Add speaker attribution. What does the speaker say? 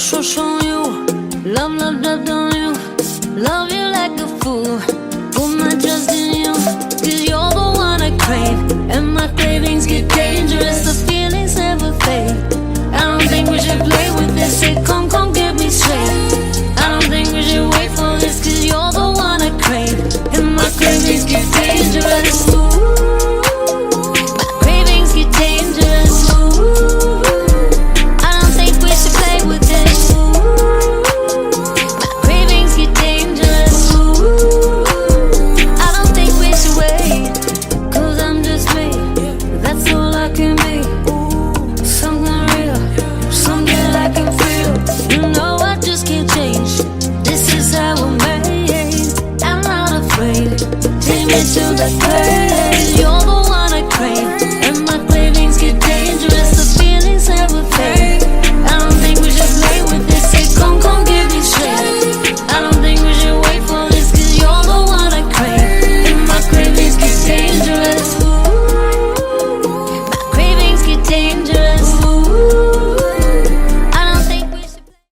Speaker 1: show you. Love, love, love on you. Love you like a fool. Put my trust in you, 'cause you're the one I crave. And my cravings get dangerous, the feelings never fade. I don't think we should play with this. Say, come, come, get me straight. I don't think we should wait for this, 'cause you're the one I crave. And my cravings get dangerous. Ooh, my cravings get dangerous. Ooh, I don't think we should play with this. My cravings get dangerous. Ooh, I don't think we should wait, 'cause I'm just me. That's all I can be. Something real, something I can feel. You know I just can't change. This is how we're made. I'm not afraid. Take me to the place. You're the one I crave.